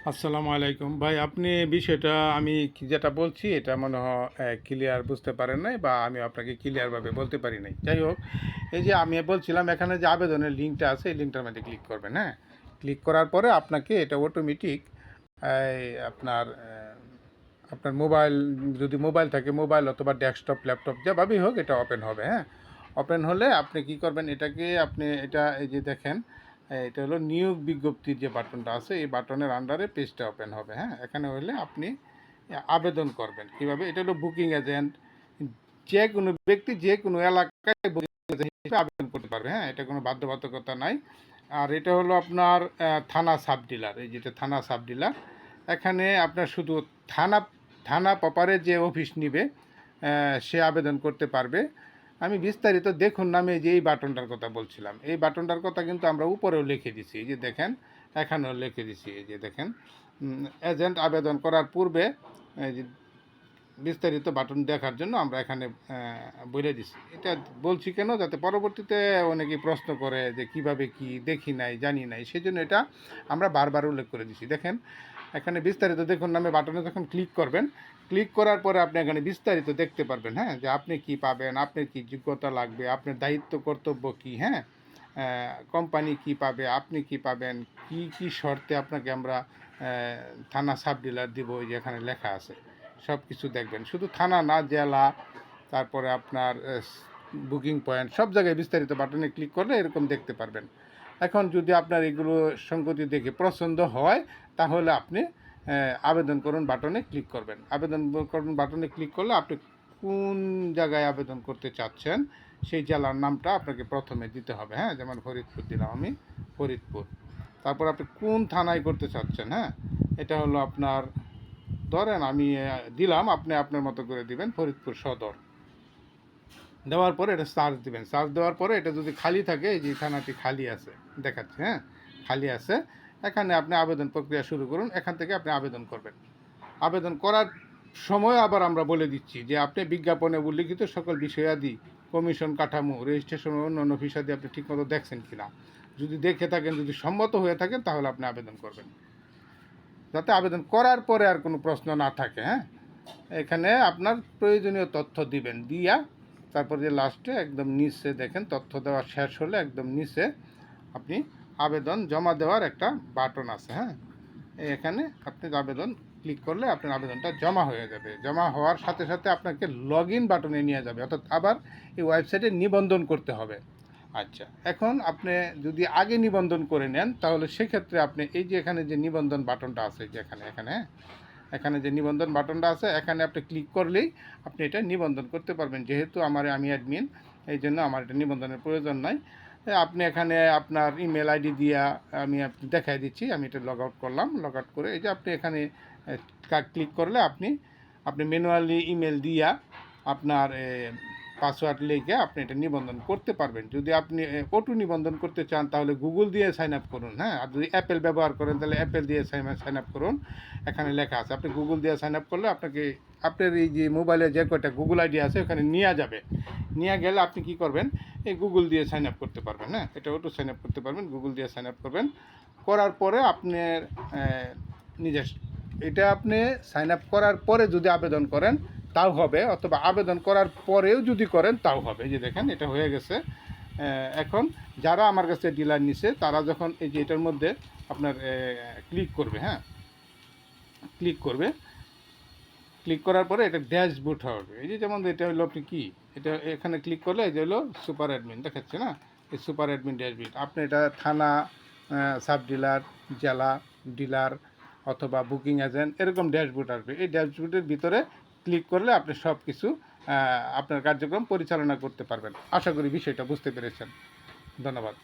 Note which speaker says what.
Speaker 1: আসসালামু আলাইকুম ভাই, আপনি বিষয়টা আমি যেটা বলছি এটা মনে হয় ক্লিয়ার বুঝতে পারেন নাই, বা আমি আপনাকে ক্লিয়ারভাবে বলতে পারি নাই। যাই হোক, এই যে আমি বলছিলাম এখানে যে আবেদনের লিঙ্কটা আছে, এই লিঙ্কটার মধ্যে ক্লিক করবেন। হ্যাঁ, ক্লিক করার পরে আপনাকে এটা অটোমেটিক আপনার আপনার মোবাইল, যদি মোবাইল থাকে মোবাইল অথবা ডেস্কটপ ল্যাপটপ যেভাবেই হোক এটা ওপেন হবে। হ্যাঁ, ওপেন হলে আপনি কি করবেন, এটাকে আপনি এটা এই যে দেখেন, এটা হলো নিয়োগ বিজ্ঞপ্তির যে বাটনটা আছে, এই বাটনের আন্ডারে পেজটা ওপেন হবে। হ্যাঁ, এখানে হলে আপনি আবেদন করবেন কিভাবে। এটা হলো বুকিং এজেন্ট, যে কোনো ব্যক্তি যে কোনো এলাকায় বুকিং এজেন্ট হিসেবে আবেদন করতে পারবে। হ্যাঁ, এটা কোনো বাধ্যবাধকতা নাই। আর এটা হলো আপনার থানা সাব ডিলার, এই যেটা থানা সাব ডিলার, এখানে আপনার শুধু থানা থানা প্রপারে যে অফিস নিবে সে আবেদন করতে পারবে। আমি বিস্তারিত দেখুন নামে যে এই বাটনটার কথা বলছিলাম, এই বাটনটার কথা কিন্তু আমরা উপরেও লিখে দিছি, এই যে দেখেন এখানেও লিখে দিছি, এই যে দেখেন এজেন্ট আবেদন করার পূর্বে এই যে বিস্তারিত বাটন দেখার জন্য আমরা এখানে বলে দিছি। এটা বলছি কেন, যাতে পরবর্তীতে অনেকেই প্রশ্ন করে যে কিভাবে কি দেখি নাই জানি নাই, সেই জন্য এটা আমরা বারবার উল্লেখ করে দিছি। দেখেন এখানে বিস্তারিত দেখুন নামে বাটনে যখন ক্লিক করবেন, ক্লিক করার পরে আপনি এখানে বিস্তারিত দেখতে পারবেন। হ্যাঁ, যে আপনি কি পাবেন, আপনার কি যোগ্যতা লাগবে, আপনার দায়িত্ব কর্তব্য কি, হ্যাঁ, কোম্পানি কি পাবে, আপনি কি পাবেন, কি কি শর্তে আপনাকে আমরা থানা সাব ডিলার দিব, ওই যে এখানে লেখা আছে সব কিছু দেখবেন। শুধু থানা না, জেলা, তারপরে আপনার বুকিং পয়েন্ট, সব জায়গায় বিস্তারিত বাটনে ক্লিক করলে এরকম দেখতে পারবেন। এখন যদি আপনার এগুলো সঙ্গতি দেখে পছন্দ হয়, তাহলে আপনি আবেদন করুন বাটনে ক্লিক করবেন। আবেদন করুন বাটনে ক্লিক করলে আপনি কোন জায়গায় আবেদন করতে চাচ্ছেন সেই জেলার নামটা আপনাকে প্রথমে দিতে হবে। হ্যাঁ, যেমন ফরিদপুর দিলাম আমি, ফরিদপুর। তারপর আপনি কোন থানায় করতে চাচ্ছেন, হ্যাঁ, এটা হলো আপনার, ধরেন আমি দিলাম, আপনি আপনার মতো করে দিবেন ফরিদপুর সদর। দেওয়ার পরে এটা সার্চ দিবেন, সার্চ দেওয়ার পরে এটা যদি খালি থাকে, এই যে থানাটি খালি আছে দেখাচ্ছে, হ্যাঁ খালি আছে, এখানে আপনি আবেদন প্রক্রিয়া শুরু করুন। এখান থেকে আপনি আবেদন করবেন। আবেদন করার সময় আবার আমরা বলে দিচ্ছি যে আপনি বিজ্ঞাপনে উল্লিখিত সকল বিষয়াদি, কমিশন কাঠামো, রেজিস্ট্রেশন ও অন্যান্য ফিসাদি আপনি ঠিকমতো দেখছেন কিনা। যদি দেখে থাকেন, যদি সম্মত হয়ে থাকেন, তাহলে আপনি আবেদন করবেন, যাতে আবেদন করার পরে আর কোনো প্রশ্ন না থাকে। হ্যাঁ, এখানে আপনার প্রয়োজনীয় তথ্য দিবেন, দিয়া তারপর যে লাস্টে একদম নিচে দেখেন তথ্য দেওয়া শেষ হলে একদম নিচে আপনি আবেদন জমা দেওয়ার একটা বাটন আছে। হ্যাঁ, এখানে আপনি আবেদন ক্লিক করলে আপনার আবেদনটা জমা হয়ে যাবে। জমা হওয়ার সাথে সাথে আপনাকে লগ ইন বাটনে নিয়ে যাবে, অর্থাৎ আবার এই ওয়েবসাইটে নিবন্ধন করতে হবে। আচ্ছা, এখন আপনি যদি আগে নিবন্ধন করে নেন, তাহলে সেক্ষেত্রে আপনি এই যে এখানে যে নিবন্ধন বাটনটা আছে, যে এখানে এখানে এখানে যে নিবন্ধন বাটনটা আছে, এখানে আপনি ক্লিক করলেই আপনি এটা নিবন্ধন করতে পারবেন। যেহেতু আমি অ্যাডমিন, এই জন্য আমার এটা নিবন্ধনের প্রয়োজন নাই। আপনি এখানে আপনার ইমেল আইডি দিয়া আমি আপনি দেখাই দিচ্ছি। আমি এটা লগ আউট করলাম, লগ আউট করে এই যে আপনি এখানে ক্লিক করলে আপনি আপনি ম্যানুয়ালি ইমেল দিয়া আপনার পাসওয়ার্ড লিখে আপনি এটা নিবন্ধন করতে পারবেন। যদি আপনি অটো নিবন্ধন করতে চান, তাহলে গুগল দিয়ে সাইন আপ করুন। হ্যাঁ, আর যদি অ্যাপেল ব্যবহার করেন, তাহলে অ্যাপেল দিয়ে সাইন আপ করুন। এখানে লেখা আছে, আপনি গুগল দিয়ে সাইন আপ করলে আপনাকে আপনার এই যে মোবাইলে যে কয়টা গুগল আইডি আছে ওখানে নিয়ে যাবে। নিয়ে গেলে আপনি কি করবেন, এই গুগল দিয়ে সাইন আপ করতে পারবেন। হ্যাঁ, এটা অটো সাইন আপ করতে পারবেন, গুগল দিয়ে সাইন আপ করবেন। করার পরে আপনার নিজের, এটা আপনি সাইন আপ করার পরে যদি আবেদন করেন তাও হবে, অথবা আবেদন করার পরেও যদি করেন তাও হবে। এই যে দেখেন এটা হয়ে গেছে। এখন যারা আমার কাছে ডিলার নিছে, তারা যখন এই যে এটার মধ্যে আপনার ক্লিক করবে, হ্যাঁ ক্লিক করবে, ক্লিক করার পরে এটা ড্যাশবোর্ড হবে। এই যে যেমন এটা হলো আপনি কি, এটা এখানে ক্লিক করলে এই যে হলো সুপার অ্যাডমিন দেখাচ্ছে না, এই সুপার অ্যাডমিন ড্যাশবোর্ড। আপনি এটা থানা, সাব ডিলার, জেলা ডিলার অথবা বুকিং এজেন্ট, এরকম ড্যাশবোর্ড আসবে। এই ড্যাশবোর্ডের ভিতরে ক্লিক করলে আপনি সব কিছু আপনার কার্যক্রম পরিচালনা করতে পারবেন। আশা করি বিষয়টা বুঝতে পেরেছেন। ধন্যবাদ।